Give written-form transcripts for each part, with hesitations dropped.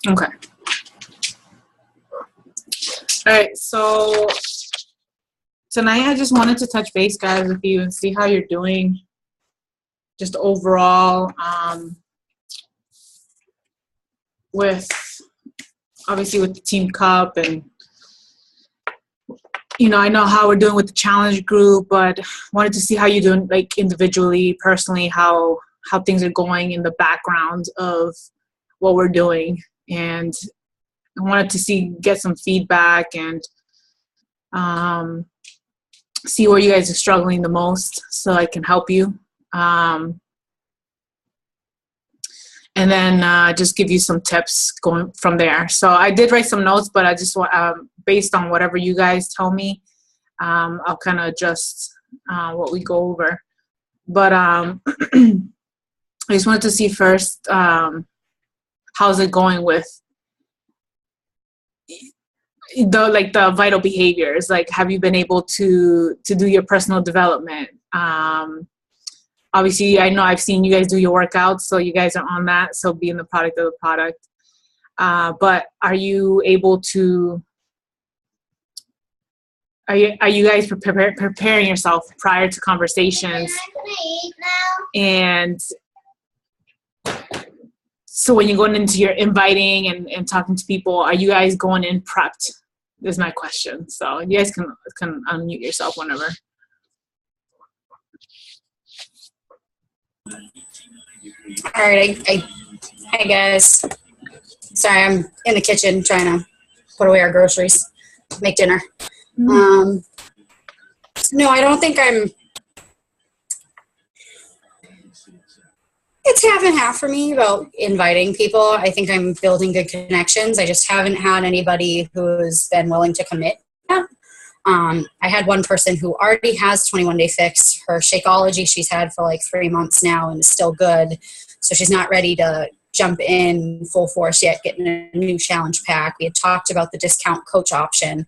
Okay. All right. So tonight I just wanted to touch base, guys, with you and see how you're doing. Just overall, with obviously with the Team Cup, and I know how we're doing with the challenge group, but wanted to see how you're doing, like individually, personally, how things are going in the background of what we're doing, and I wanted to get some feedback and see where you guys are struggling the most, so I can help you. And then just give you some tips going from there. So I did write some notes, but I just want, based on whatever you guys tell me, I'll kind of adjust what we go over. But I just wanted to see first, how's it going with the vital behaviors? Like, have you been able to do your personal development? Obviously, I know I've seen you guys do your workouts, so you guys are on that, so being the product of the product. But are you able to, are you guys preparing yourself prior to conversations? Can I eat now? And so when you're going into your inviting and talking to people, are you guys going in prepped? Is my question. So you guys can unmute yourself whenever. All right, hi guys. Sorry, I'm in the kitchen trying to put away our groceries, make dinner. No, I don't think it's half and half for me about inviting people. I think I'm building good connections. I just haven't had anybody who's been willing to commit yet. I had one person who already has 21 Day Fix. Her Shakeology she's had for like 3 months now and is still good. So she's not ready to jump in full force yet, getting a new challenge pack. We had talked about the discount coach option.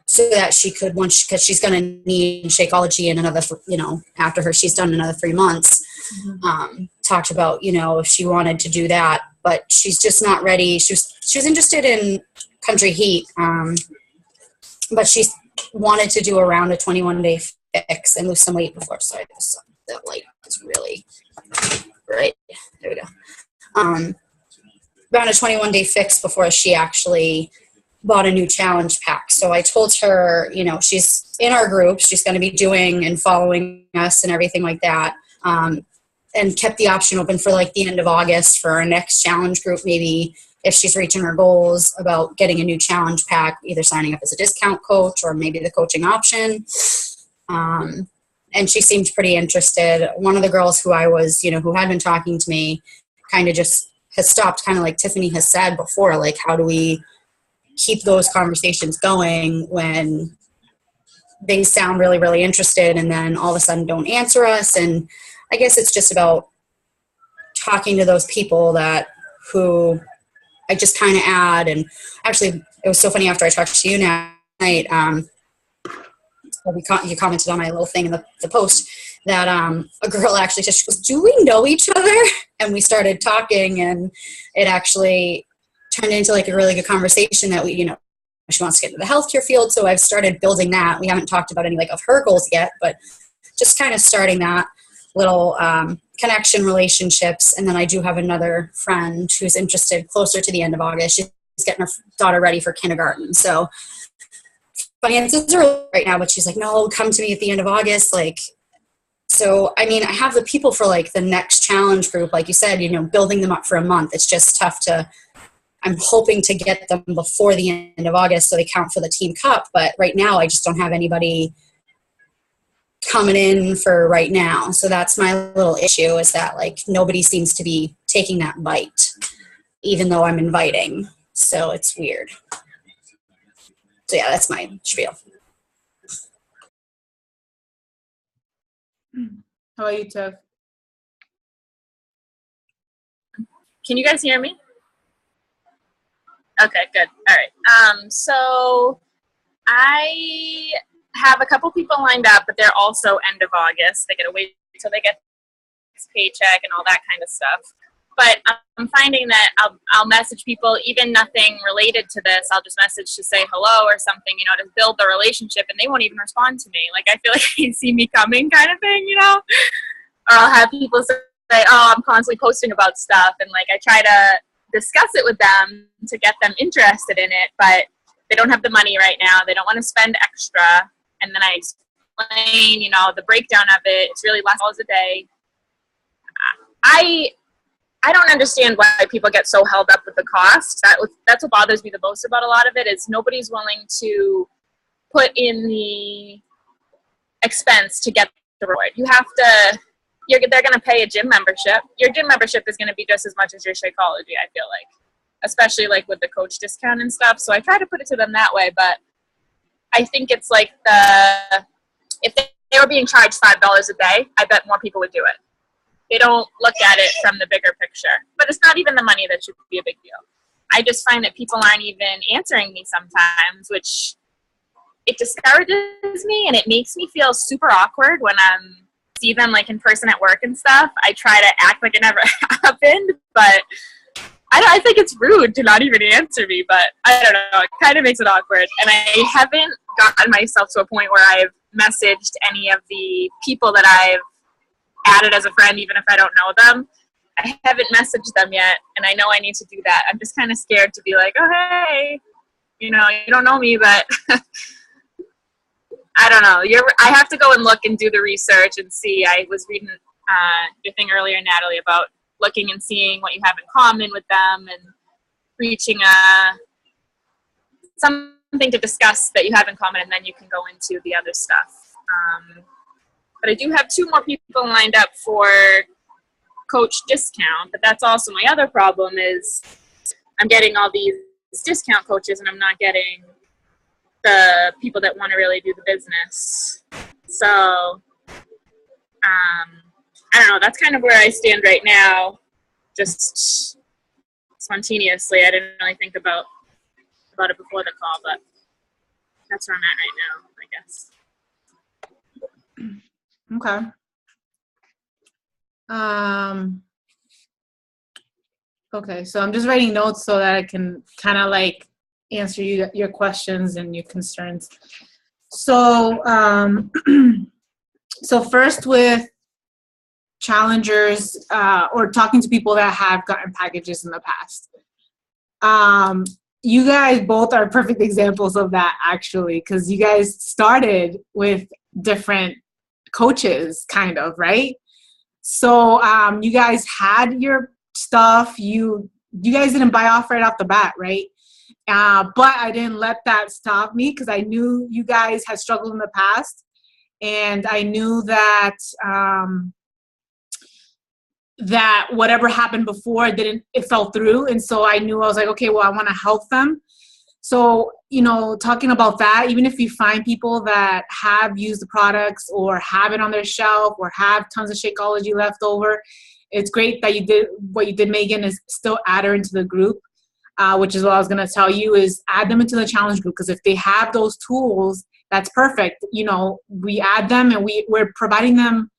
So that she could, because she's going to need Shakeology in another, after she's done another 3 months. Talked about, if she wanted to do that, but she's just not ready. She was interested in Country Heat, but she wanted to do around a 21 Day Fix and lose some weight before. Sorry, that light is really right. There we go. Around a 21 Day Fix before she actually bought a new challenge pack. So I told her, she's in our group. She's going to be doing and following us and everything like that. And kept the option open for like the end of August for our next challenge group, maybe if she's reaching her goals, about getting a new challenge pack, either signing up as a discount coach or maybe the coaching option. And she seemed pretty interested. One of the girls who I was, who had been talking to me kind of just has stopped, kind of like Tiffany has said before, like, how do we keep those conversations going when they sound really, really interested and then all of a sudden don't answer us? And I guess it's just about talking to those people who I just kind of add. And actually, it was so funny after I talked to you tonight, you commented on my little thing in the post that a girl actually said, she goes, "Do we know each other?" And we started talking, and it actually turned into like a really good conversation that she wants to get into the healthcare field. So I've started building that. We haven't talked about any like of her goals yet, but just kind of starting that little connection relationships. And then I do have another friend who's interested closer to the end of August. She's getting her daughter ready for kindergarten. So finances are right now, but she's like, "No, come to me at the end of August." Like, so, I mean, I have the people for like the next challenge group, like you said, building them up for a month. It's just tough I'm hoping to get them before the end of August so they count for the Team Cup. But right now, I just don't have anybody coming in for right now. So that's my little issue, is that like nobody seems to be taking that bite, even though I'm inviting. So it's weird. So yeah, that's my spiel. How about you, Tiff? Can you guys hear me? Okay, good. All right. So I have a couple people lined up, but they're also end of August. They got to wait until they get this paycheck and all that kind of stuff. But I'm finding that I'll message people, even nothing related to this. I'll just message to say hello or something, to build the relationship, and they won't even respond to me. Like, I feel like they see me coming kind of thing, Or I'll have people say, oh, I'm constantly posting about stuff, and like I try to discuss it with them to get them interested in it, but they don't have the money right now. They don't want to spend extra. And then I explain, the breakdown of it. It's really less dollars a day. I don't understand why people get so held up with the cost. That's what bothers me the most about a lot of it, is nobody's willing to put in the expense to get the reward. You have to, they're going to pay a gym membership. Your gym membership is going to be just as much as your Shakeology, I feel like, especially like with the coach discount and stuff. So I try to put it to them that way, but I think it's like if they were being charged $5 a day, I bet more people would do it. They don't look at it from the bigger picture. But it's not even the money that should be a big deal. I just find that people aren't even answering me sometimes, which it discourages me, and it makes me feel super awkward when I see them like in person at work and stuff. I try to act like it never happened, but I think it's rude to not even answer me, but I don't know. It kind of makes it awkward. And I haven't gotten myself to a point where I've messaged any of the people that I've added as a friend, even if I don't know them. I haven't messaged them yet, and I know I need to do that. I'm just kind of scared to be like, oh, hey, you don't know me, but I don't know. I have to go and look and do the research and see. I was reading your thing earlier, Natalie, about looking and seeing what you have in common with them and reaching something to discuss that you have in common, and then you can go into the other stuff. But I do have 2 more people lined up for coach discount, but that's also my other problem is I'm getting all these discount coaches and I'm not getting the people that want to really do the business. So I don't know, that's kind of where I stand right now, just spontaneously. I didn't really think about it before the call, but that's where I'm at right now, I guess. Okay. Okay, so I'm just writing notes so that I can kind of like answer your questions and your concerns. So, so first with challengers or talking to people that have gotten packages in the past. You guys both are perfect examples of that, actually, because you guys started with different coaches, kind of, right? So you guys had your stuff. You guys didn't buy off right off the bat, right? But I didn't let that stop me because I knew you guys had struggled in the past, and I knew that that whatever happened before it fell through, and so I knew, I was like, okay, well, I want to help them. So, talking about that, even if you find people that have used the products or have it on their shelf or have tons of Shakeology left over, it's great that you did what you did, Megan, is still add her into the group, which is what I was going to tell you, is add them into the challenge group, because if they have those tools, that's perfect. We add them and we're providing them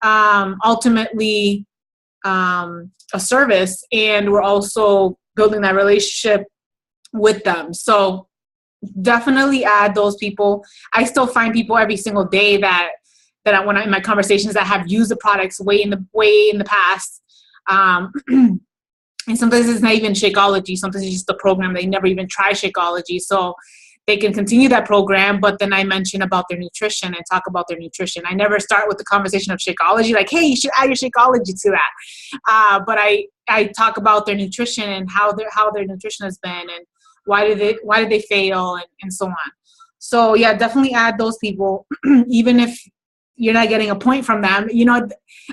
ultimately a service, and we're also building that relationship with them. So definitely add those people. I still find people every single day that when in my conversations that have used the products way in the past, and sometimes it's not even Shakeology. Sometimes it's just the program. They never even try Shakeology, so they can continue that program. But then I mention about their nutrition and talk about their nutrition. I never start with the conversation of Shakeology, like, hey, you should add your Shakeology to that. But I talk about their nutrition and how their nutrition has been, and why did they fail, and so on. So yeah, definitely add those people, even if you're not getting a point from them.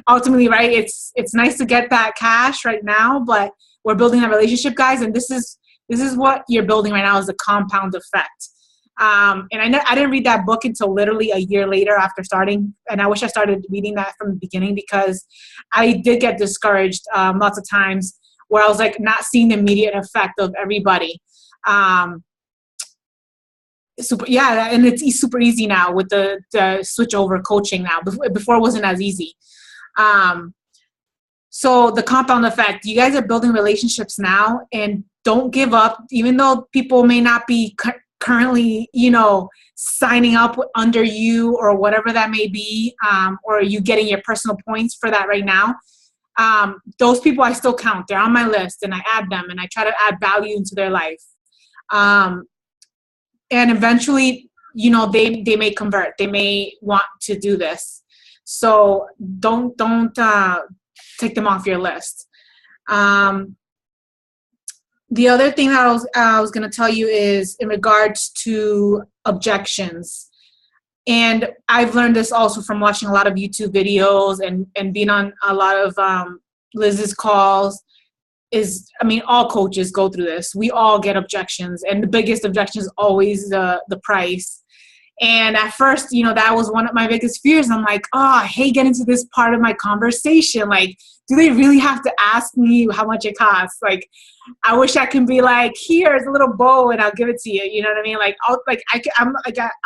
Ultimately, right? It's nice to get that cash right now, but we're building that relationship, guys, and this is what you're building right now, is the compound effect. And I didn't read that book until literally a year later after starting, and I wish I started reading that from the beginning, because I did get discouraged lots of times where I was like not seeing the immediate effect of everybody. And it's super easy now with the switch over coaching now. Before it wasn't as easy. So the compound effect, you guys are building relationships now, and don't give up, even though people may not be currently, signing up under you or whatever that may be, or you getting your personal points for that right now. Those people I still count. They're on my list, and I add them, and I try to add value into their life. And eventually, they may convert. They may want to do this. So don't take them off your list. The other thing that I was going to tell you is in regards to objections. And I've learned this also from watching a lot of YouTube videos and being on a lot of Liz's calls. All coaches go through this. We all get objections, and the biggest objection is always the price. And at first, that was one of my biggest fears. I'm like, I hate getting to this part of my conversation. Like, do they really have to ask me how much it costs? Like, I wish I can be like, here's a little bow and I'll give it to you. You know what I mean? Like, I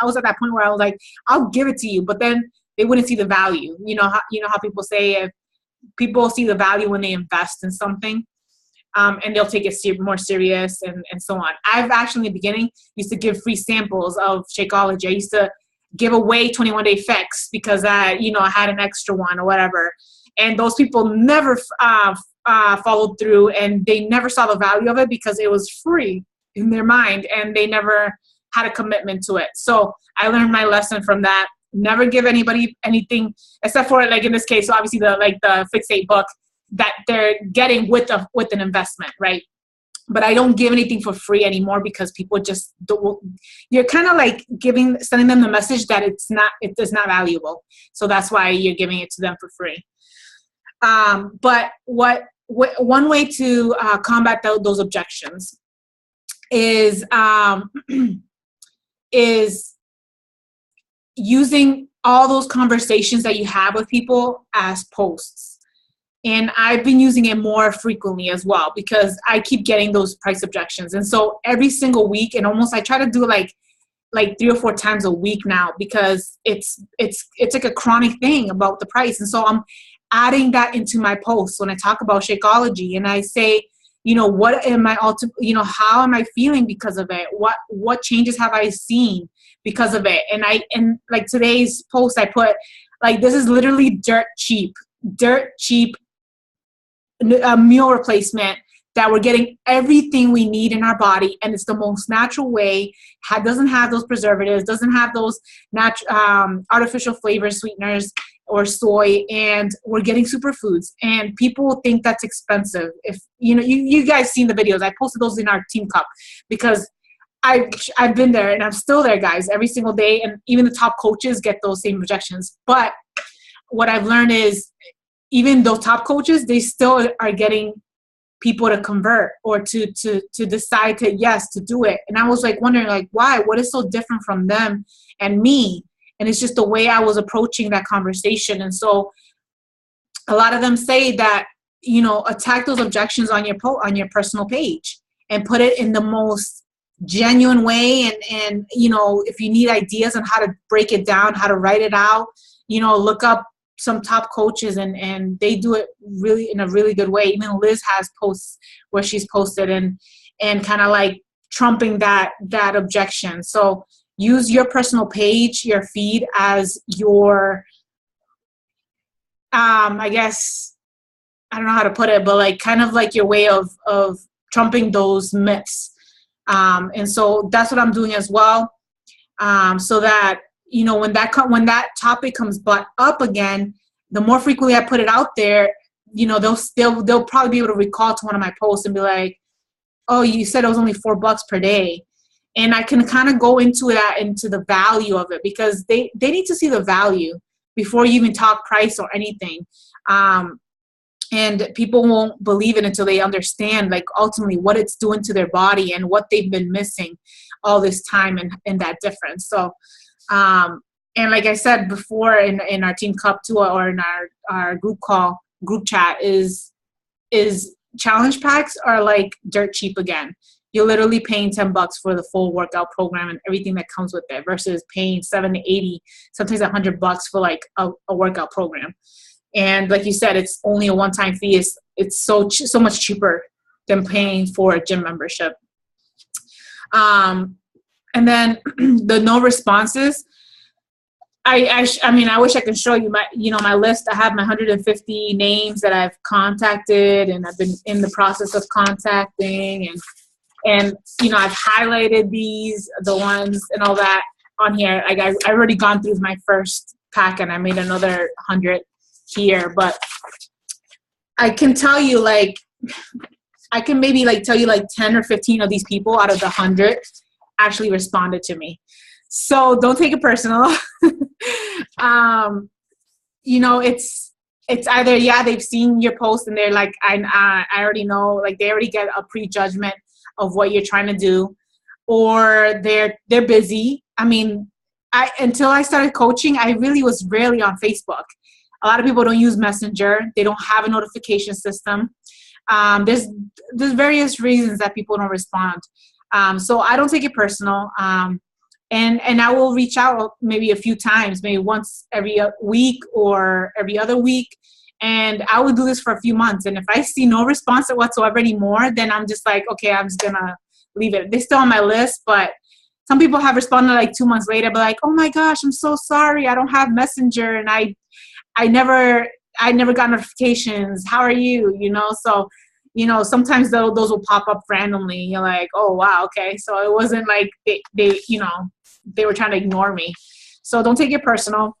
was at that point where I was like, I'll give it to you, but then they wouldn't see the value. You know how people say, if people see the value when they invest in something, and they'll take it more serious and so on. I've actually in the beginning used to give free samples of Shakeology. I used to give away 21-day fix because I had an extra one or whatever. And those people never followed through, and they never saw the value of it because it was free in their mind, and they never had a commitment to it. So I learned my lesson from that. Never give anybody anything except for, like in this case, so obviously the Fixate book that they're getting with an investment, right? But I don't give anything for free anymore because people just don't. You're kind of like sending them the message that it is not valuable. So that's why you're giving it to them for free. But one way to combat those objections is using all those conversations that you have with people as posts. And I've been using it more frequently as well because I keep getting those price objections. And so every single week, and almost I try to do like 3 or 4 times a week now because it's like a chronic thing about the price. And so I'm adding that into my posts when I talk about Shakeology, and I say, what am I how am I feeling because of it? What changes have I seen because of it? And like today's post, I put like, this is literally dirt cheap meal replacement that we're getting everything we need in our body, and it's the most natural way. Doesn't have those preservatives, doesn't have those artificial flavor sweeteners or soy, and we're getting superfoods. And people think that's expensive. If you guys seen the videos, I posted those in our Team Cup because I've been there and I'm still there, guys, every single day. And even the top coaches get those same rejections. But what I've learned is, even those top coaches, they still are getting people to convert or to decide to do it. And I was like wondering, like, why? What is so different from them and me? And it's just the way I was approaching that conversation. And so a lot of them say that, attack those objections on your personal page and put it in the most genuine way. And if you need ideas on how to break it down, how to write it out, look up some top coaches and they do it really in a really good way. Even Liz has posts where she's posted and kind of like trumping that objection. So use your personal page, your feed as your, I guess, I don't know how to put it, but like kind of like your way of trumping those myths. And so that's what I'm doing as well. So that, when that topic comes up again, the more frequently I put it out there, they'll probably be able to recall to one of my posts and be like, oh, you said it was only $4 per day. And I can kind of go into the value of it because they need to see the value before you even talk price or anything. And people won't believe it until they understand, like, ultimately what it's doing to their body and what they've been missing all this time and that difference. So, and like I said before in our Team Cup too, or in our group chat is challenge packs are like dirt cheap again. You're literally paying $10 for the full workout program and everything that comes with it versus paying $70 to $80, sometimes $100 for like a workout program. And like you said, it's only a one-time fee. It's so much cheaper than paying for a gym membership. And then the no responses. I mean, I wish I could show you my list. I have my 150 names that I've contacted, and I've been in the process of contacting, and I've highlighted the ones and all that on here. Like I already gone through my first pack, and I made another 100 here. But I can tell you, I can maybe tell you 10 or 15 of these people out of the 100 actually responded to me. So don't take it personal. It's either, they've seen your post and they're like, I already know, they already get a prejudgment of what you're trying to do, or they're busy. I mean, until I started coaching, I really was rarely on Facebook. A lot of people don't use Messenger. They don't have a notification system. There's various reasons that people don't respond. So I don't take it personal. And I will reach out maybe a few times, maybe once every week or every other week. And I will do this for a few months. And if I see no response whatsoever anymore, then I'm just like, okay, I'm just going to leave it. They're still on my list, but some people have responded 2 months later, but oh my gosh, I'm so sorry. I don't have Messenger, and I never got notifications. How are you? So, sometimes those will pop up randomly. You're like, oh wow, okay. So it wasn't like they were trying to ignore me. So don't take it personal.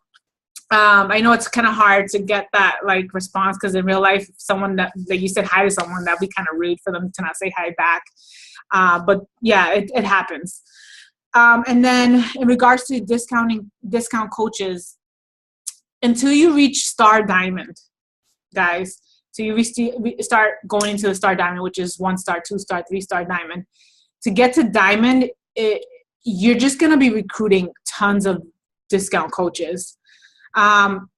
I know it's kind of hard to get that response, because in real life, someone that you said hi to someone, that'd be kind of rude for them to not say hi back. But yeah, it happens. And then in regards to discount coaches, until you reach Star Diamond, guys, so you start going into the Star Diamond, which is 1-star, 2-star, 3-star Diamond. To get to Diamond, you're just going to be recruiting tons of discount coaches. And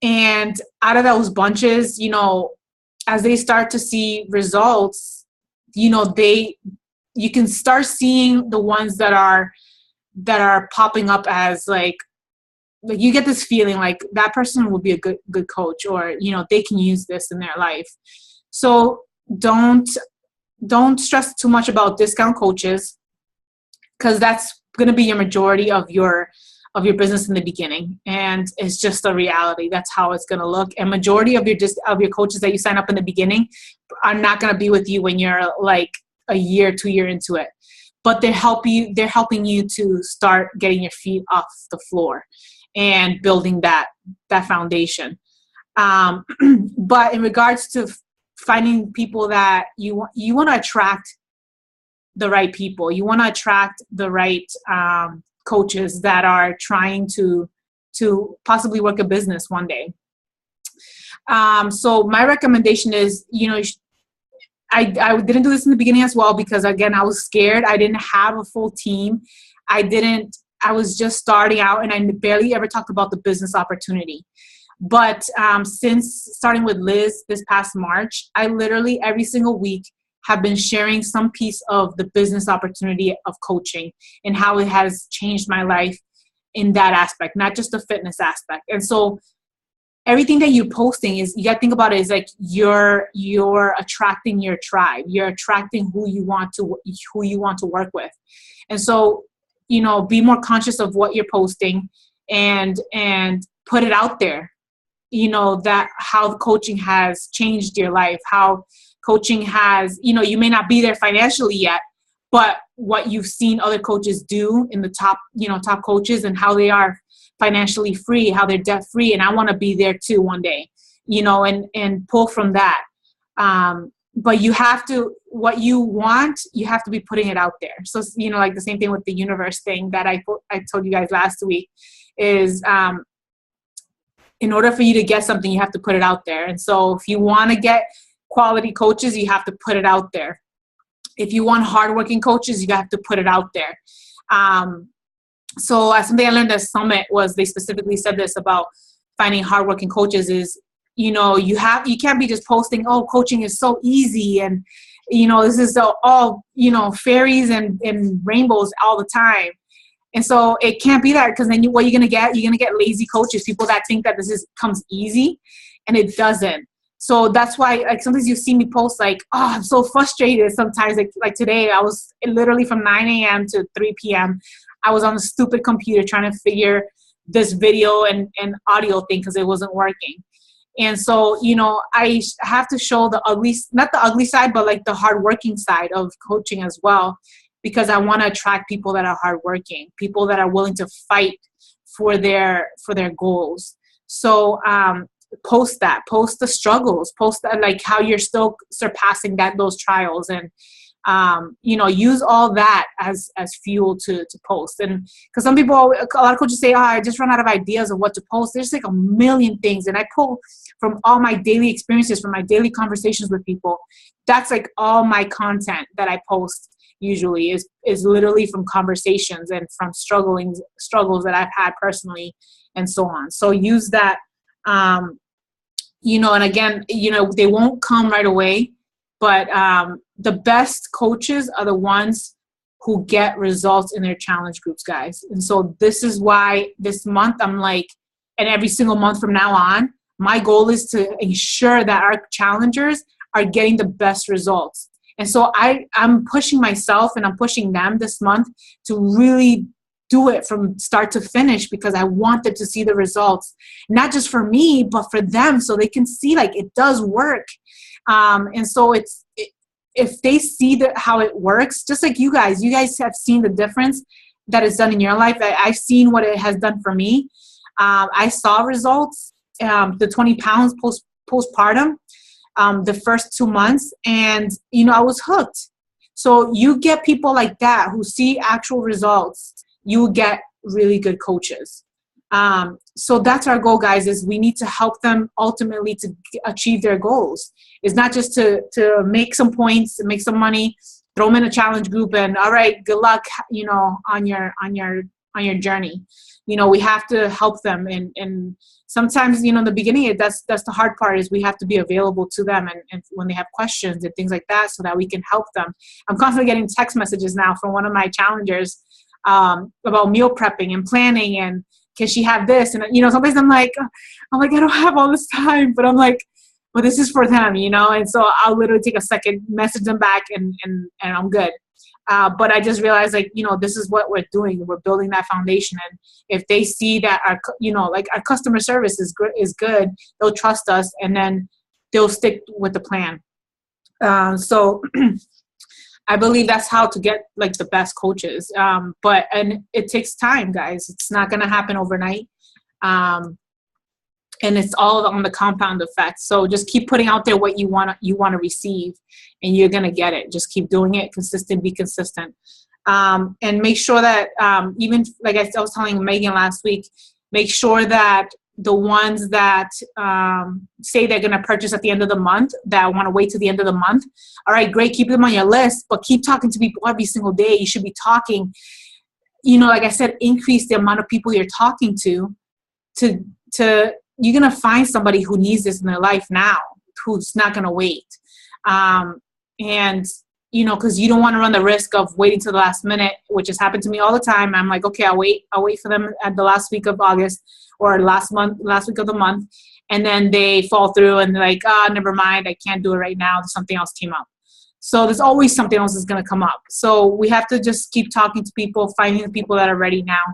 out of those bunches, as they start to see results, you can start seeing the ones that are popping up as you get this feeling that person will be a good coach, or they can use this in their life. So don't stress too much about discount coaches, because that's going to be your majority of your business in the beginning, and it's just a reality. That's how it's going to look. And majority of your coaches that you sign up in the beginning are not going to be with you when you're a year, 2 year into it. But they're helping you to start getting your feet off the floor and building that foundation. But in regards to finding people that you want to attract the right people, you want to attract the right coaches that are trying to possibly work a business one day. So my recommendation is, I didn't do this in the beginning as well, because again, I was scared. I didn't have a full team. I was just starting out, and I barely ever talked about the business opportunity. But since starting with Liz this past March, I literally every single week have been sharing some piece of the business opportunity of coaching and how it has changed my life in that aspect, not just the fitness aspect. And so everything that you're posting is, you got to think about it, is you're attracting your tribe. You're attracting who you want to work with. And so, be more conscious of what you're posting and put it out there. That how coaching has changed your life, how coaching has, you may not be there financially yet, but what you've seen other coaches do in the top coaches, and how they are financially free, how they're debt free. And I want to be there too one day, and pull from that. But you have to, what you want, you have to be putting it out there. So, the same thing with the universe thing that I told you guys last week is, in order for you to get something, you have to put it out there. And so if you want to get quality coaches, you have to put it out there. If you want hardworking coaches, you have to put it out there. So something I learned at Summit was, they specifically said this about finding hardworking coaches is, you can't be just posting, oh, coaching is so easy, and this is all fairies and rainbows all the time. And so it can't be that, because then what you're going to get lazy coaches, people that think that comes easy. and it doesn't. So that's why, like, sometimes you see me post like, oh, I'm so frustrated sometimes. Like today, I was literally from 9 a.m. to 3 p.m. I was on the stupid computer trying to figure this video and audio thing because it wasn't working. And so, you know, I have to show the ugly, not the ugly side, but like the hardworking side of coaching as well, because I want to attract people that are hardworking, people that are willing to fight for their goals. So post the struggles, post that, like how you're still surpassing those trials, and you know, use all that as fuel to post. And because a lot of coaches say, oh, I just run out of ideas of what to post. There's like a million things, and I pull from all my daily experiences, from my daily conversations with people. That's like all my content that I post usually is literally from conversations and from struggles that I've had personally, and so on. So use that. You know, and again, you know, they won't come right away, but the best coaches are the ones who get results in their challenge groups, guys. And so this is why this month I'm like, and every single month from now on, my goal is to ensure that our challengers are getting the best results. And so I'm pushing myself and I'm pushing them this month to really do it from start to finish, because I want them to see the results, not just for me, but for them, so they can see like it does work. And so if they see how it works, just like you guys have seen the difference that it's done in your life. I've seen what it has done for me. I saw results, the 20 pounds postpartum, the first 2 months, and you know, I was hooked. So you get people like that who see actual results, you get really good coaches. So that's our goal, guys, is we need to help them ultimately to achieve their goals. It's not just to make some points, make some money, throw them in a challenge group, and all right, good luck, you know, on your journey. You know, we have to help them, and sometimes, you know, in the beginning, that's the hard part, is we have to be available to them and when they have questions and things like that, so that we can help them. I'm constantly getting text messages now from one of my challengers about meal prepping and planning, and can she have this? And you know, sometimes I'm like, I don't have all this time, but I'm like, well, this is for them, you know. And so I'll literally take a second, message them back, and I'm good. But I just realized, like, you know, this is what we're doing. We're building that foundation, and if they see that our, you know, like our customer service is good, they'll trust us, and then they'll stick with the plan. So I believe that's how to get like the best coaches. But it takes time, guys. It's not going to happen overnight. And it's all on the compound effect. So just keep putting out there what you want to receive, and you're going to get it. Just keep doing it, be consistent. And make sure that, even like I was telling Megan last week, make sure that the ones that say they're going to purchase at the end of the month, that want to wait to the end of the month, all right, great, keep them on your list, but keep talking to people every single day. You should be talking, you know, like I said, increase the amount of people you're talking to you're going to find somebody who needs this in their life now, who's not going to wait. And, you know, because you don't want to run the risk of waiting till the last minute, which has happened to me all the time. I'm like, okay, I'll wait for them at the last week of August or last week of the month. And then they fall through and they're like, never mind, I can't do it right now. Something else came up. So there's always something else that's going to come up. So we have to just keep talking to people, finding the people that are ready now.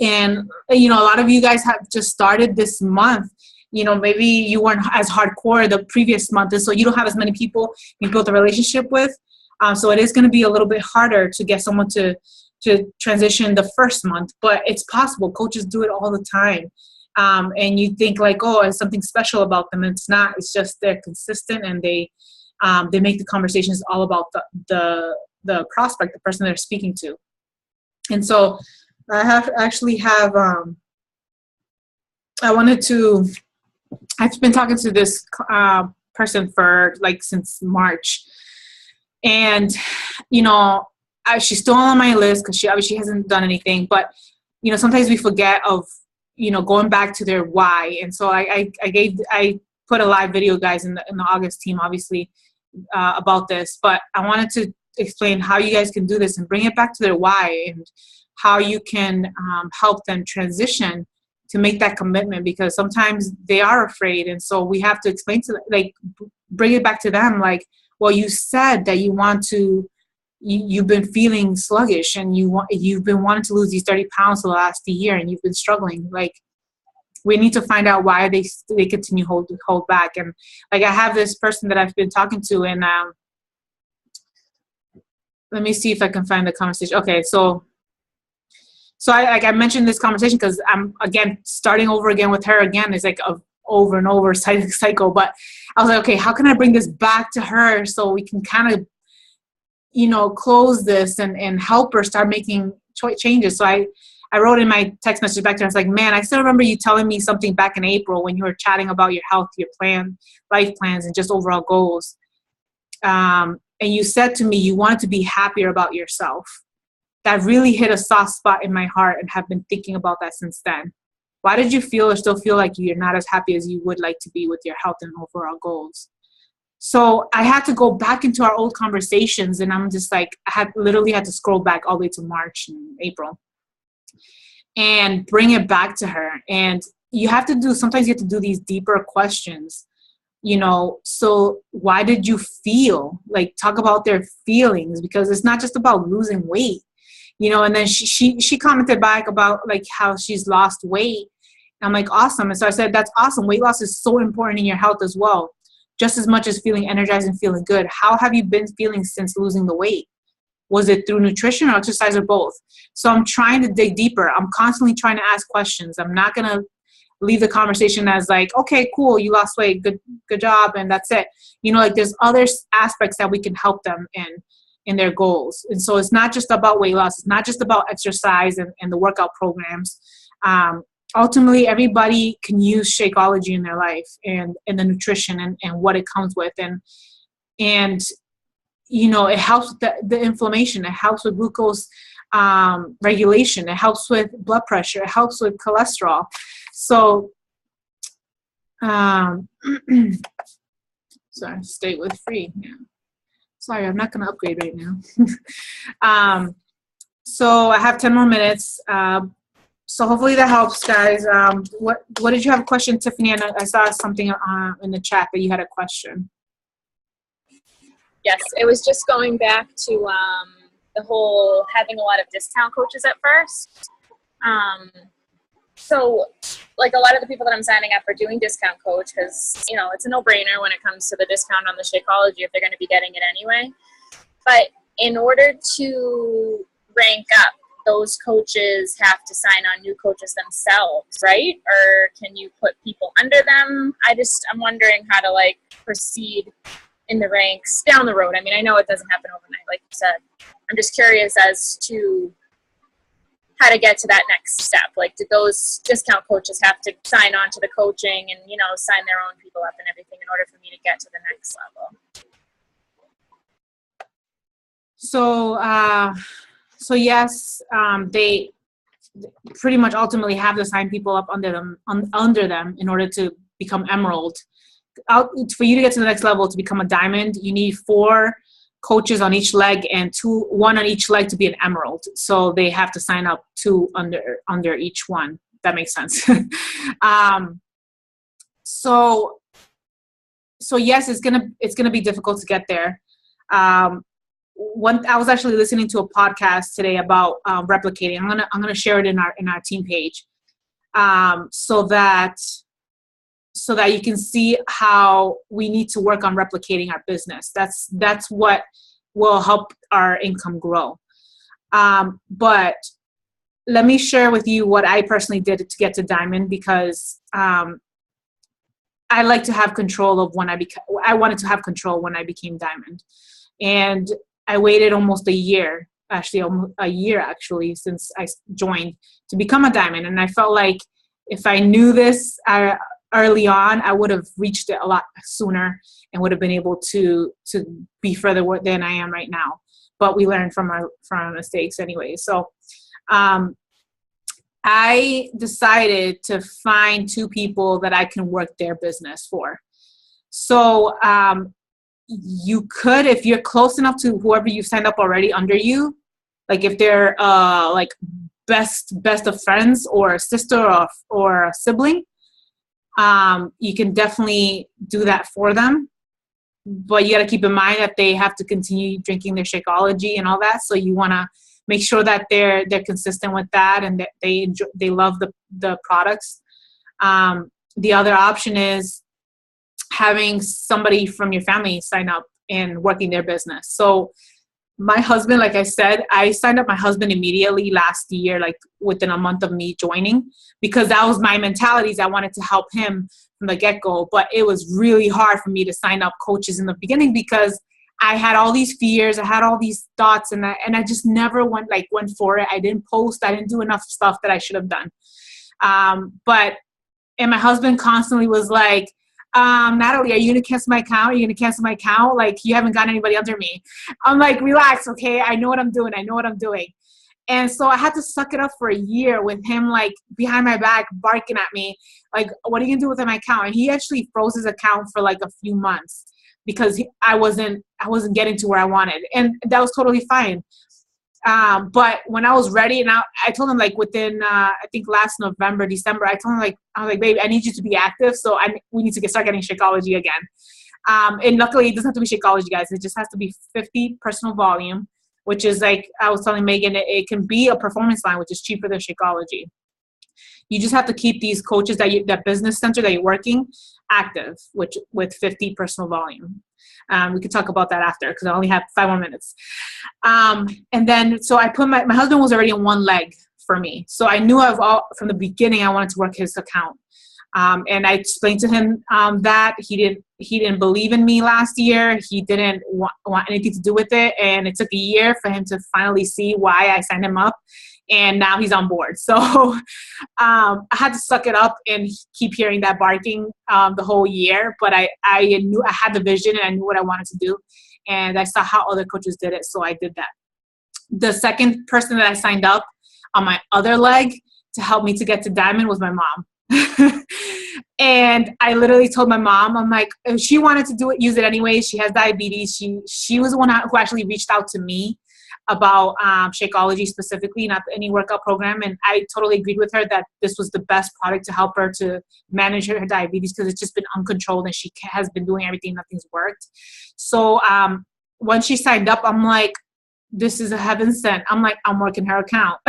And, you know, a lot of you guys have just started this month. You know, maybe you weren't as hardcore the previous month, and so you don't have as many people you built a relationship with. So it is going to be a little bit harder to get someone to transition the first month, but it's possible. Coaches do it all the time. And you think like, oh, it's something special about them. It's not. It's just they're consistent, and they make the conversations all about the prospect, the person they're speaking to. And so I've been talking to this person for like since March, and you know, she's still on my list because she obviously hasn't done anything. But you know, sometimes we forget of, you know, going back to their why. And so I put a live video, guys, in the August team, obviously, about this. But I wanted to explain how you guys can do this and bring it back to their why, and how you can help them transition make that commitment, because sometimes they are afraid. And so we have to explain to them, like, bring it back to them, like, well, you said that you've been feeling sluggish, and you've been wanting to lose these 30 pounds for the last year, and you've been struggling. Like, we need to find out why they continue hold back. And like, I have this person that I've been talking to, and let me see if I can find the conversation. Okay, so I mentioned this conversation because I'm, again, starting over again with her again. It's like a over and over cycle. But I was like, okay, how can I bring this back to her so we can kind of, close this and help her start making changes. So I wrote in my text message back to her. I was like, man, I still remember you telling me something back in April when you were chatting about your health, your life plans, and just overall goals. And you said to me you wanted to be happier about yourself. That really hit a soft spot in my heart, and have been thinking about that since then. Why did you feel or still feel like you're not as happy as you would like to be with your health and overall goals? So I had to go back into our old conversations, and I'm just like, I literally had to scroll back all the way to March and April and bring it back to her. And sometimes you have to do these deeper questions, so why did you feel? Like, talk about their feelings, because it's not just about losing weight. And then she commented back about like how she's lost weight. I'm like, awesome. And so I said, that's awesome. Weight loss is so important in your health as well, just as much as feeling energized and feeling good. How have you been feeling since losing the weight? Was it through nutrition or exercise, or both? So I'm trying to dig deeper. I'm constantly trying to ask questions. I'm not going to leave the conversation as like, okay, cool, you lost weight, good job, and that's it. Like, there's other aspects that we can help them in their goals. And so it's not just about weight loss. It's not just about exercise and the workout programs. Ultimately, everybody can use Shakeology in their life, and the nutrition and what it comes with. And it helps with the inflammation. It helps with glucose regulation. It helps with blood pressure. It helps with cholesterol. So, sorry, stay with free. Yeah. Sorry, I'm not going to upgrade right now. So I have 10 more minutes. So hopefully that helps, guys. What did you have a question, Tiffany? I saw something in the chat that you had a question. Yes, it was just going back to the whole having a lot of discount coaches at first. So, like, a lot of the people that I'm signing up are doing discount coach because, it's a no-brainer when it comes to the discount on the Shakeology if they're going to be getting it anyway. But in order to rank up, those coaches have to sign on new coaches themselves, right? Or can you put people under them? I'm wondering how to, like, proceed in the ranks down the road. I mean, I know it doesn't happen overnight, like you said. I'm just curious as to how to get to that next step. Like, did those discount coaches have to sign on to the coaching and, sign their own people up and everything in order for me to get to the next level? So yes, they pretty much ultimately have to sign people up under them in order to become emerald. For you to get to the next level, to become a diamond, you need 4 coaches on each leg and 1 on each leg to be an emerald. So they have to sign up 2 under each one. That makes sense. So yes, it's gonna be difficult to get there. I was actually listening to a podcast today about replicating. I'm gonna share it in our team page, so that you can see how we need to work on replicating our business. That's what will help our income grow. But let me share with you what I personally did to get to Diamond, because I like to have control of I wanted to have control when I became Diamond. And I waited almost a year, actually, since I joined to become a Diamond. And I felt like if I knew this early on, I would have reached it a lot sooner and would have been able to be further than I am right now. But we learn from our mistakes anyway. So I decided to find 2 people that I can work their business for. So you could, if you're close enough to whoever you've signed up already under you, like if they're like best of friends or a sister or a sibling, you can definitely do that for them. But you got to keep in mind that they have to continue drinking their Shakeology and all that. So you want to make sure that they're consistent with that and that they love the products. The other option is having somebody from your family sign up and working their business. So my husband, like I said, I signed up my husband immediately last year, like within a month of me joining, because that was my mentality. I wanted to help him from the get-go. But it was really hard for me to sign up coaches in the beginning because I had all these fears, I had all these thoughts, and I just never went for it. I didn't post, I didn't do enough stuff that I should have done. And my husband constantly was like, Natalie, are you going to cancel my account? Are you going to cancel my account? Like, you haven't got anybody under me. I'm like, relax, okay? I know what I'm doing. And so I had to suck it up for a year with him, like, behind my back, barking at me. Like, what are you going to do with my account? And he actually froze his account for like a few months because I wasn't getting to where I wanted. And that was totally fine. But when I was ready, and I told him, like, within, I think last November, December, I told him, like, I was like, baby, I need you to be active. So we need to start getting Shakeology again. And luckily it doesn't have to be Shakeology, guys. It just has to be 50 personal volume, which is, like I was telling Megan, it can be a performance line, which is cheaper than Shakeology. You just have to keep these coaches that business center that you're working active, with 50 personal volume. We could talk about that after because I only have 5 more minutes. And then, so I put my husband was already on one leg for me. So I knew from the beginning I wanted to work his account. And I explained to him that he didn't believe in me last year. He didn't want anything to do with it. And it took a year for him to finally see why I signed him up. And now he's on board. So I had to suck it up and keep hearing that barking the whole year. But I knew I had the vision and I knew what I wanted to do. And I saw how other coaches did it. So I did that. The second person that I signed up on my other leg to help me to get to Diamond was my mom. And I literally told my mom, I'm like, she wanted to use it anyway. She has diabetes. She was the one who actually reached out to me about Shakeology specifically, not any workout program. And I totally agreed with her that this was the best product to help her to manage her diabetes because it's just been uncontrolled and she has been doing everything. Nothing's worked. So when she signed up, I'm like, this is a heaven sent. I'm like, I'm working her account.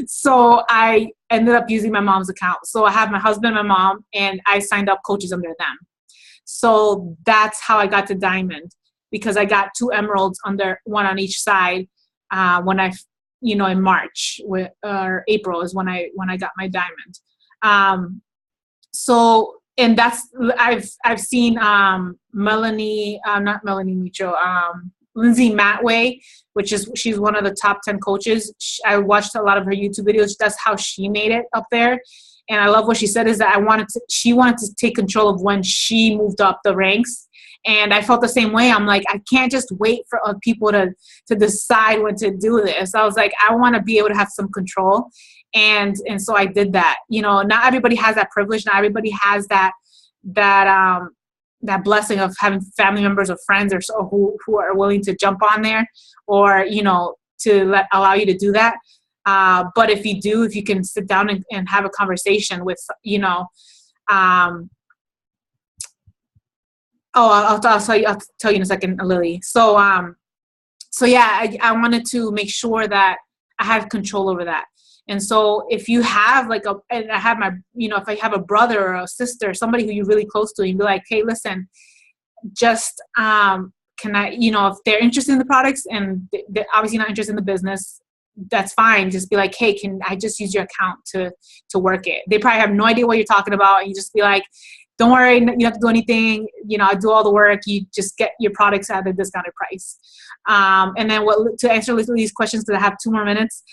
So I ended up using my mom's account. So I have my husband, my mom, and I signed up coaches under them. So that's how I got to Diamond, because I got 2 emeralds under one on each side when in March or April is when I got my diamond. So, and that's, I've seen Lindsay Matway, she's one of the top 10 coaches. I watched a lot of her YouTube videos. That's how she made it up there. And I love what she said is that she wanted to take control of when she moved up the ranks. And I felt the same way. I'm like, I can't just wait for people to decide when to do this. I was like, I want to be able to have some control. And so I did that. Not everybody has that privilege. Not everybody has that blessing of having family members or friends or so who are willing to jump on there or, to allow you to do that. But if you can sit down and have a conversation with, I'll tell you in a second, Lily. So yeah, I wanted to make sure that I had control over that. And so if you have and I have if I have a brother or a sister, somebody who you're really close to, and be like, hey, listen, just, can I, if they're interested in the products and they're obviously not interested in the business, that's fine. Just be like, hey, can I just use your account to work it? They probably have no idea what you're talking about. And you just be like, don't worry, you don't have to do anything. I do all the work. You just get your products at a discounted price. And then to answer these questions, because I have 2 more minutes,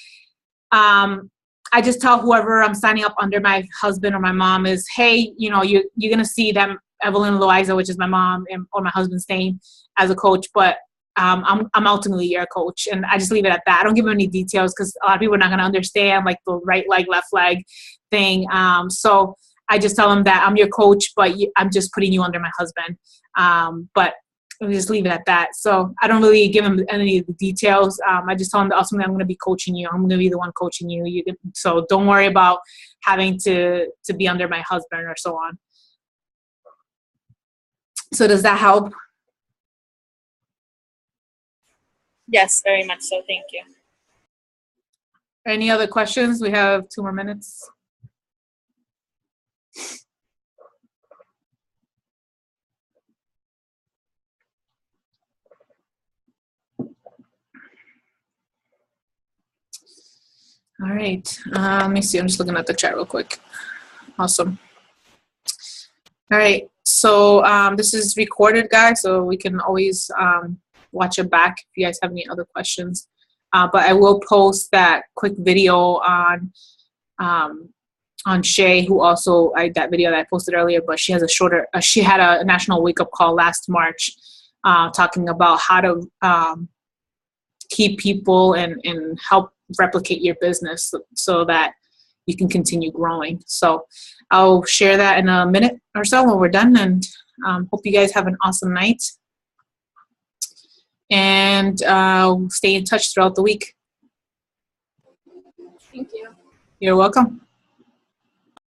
I just tell whoever I'm signing up under, my husband or my mom, is, hey, you're going to see them, Evelyn Loiza, which is my mom or my husband's name, as a coach, but I'm ultimately your coach. And I just leave it at that. I don't give them any details because a lot of people are not going to understand the right leg, left leg thing. So I just tell them that I'm your coach, but I'm just putting you under my husband. But we just leave it at that. So I don't really give him any of the details. I just tell him that ultimately I'm going to be coaching you. I'm going to be the one coaching you. So don't worry about having to be under my husband or so on. So does that help? Yes, very much so. Thank you. Any other questions? We have 2 more minutes. All right. Let me see. I'm just looking at the chat real quick. Awesome. All right. So this is recorded, guys, so we can always watch it back if you guys have any other questions. But I will post that quick video on Shay, who also that video that I posted earlier. But she has a shorter. She had a national wake up call last March, talking about how to keep people and help replicate your business so that you can continue growing. So I'll share that in a minute or so when we're done, and hope you guys have an awesome night, and stay in touch throughout the week. Thank you. You're welcome.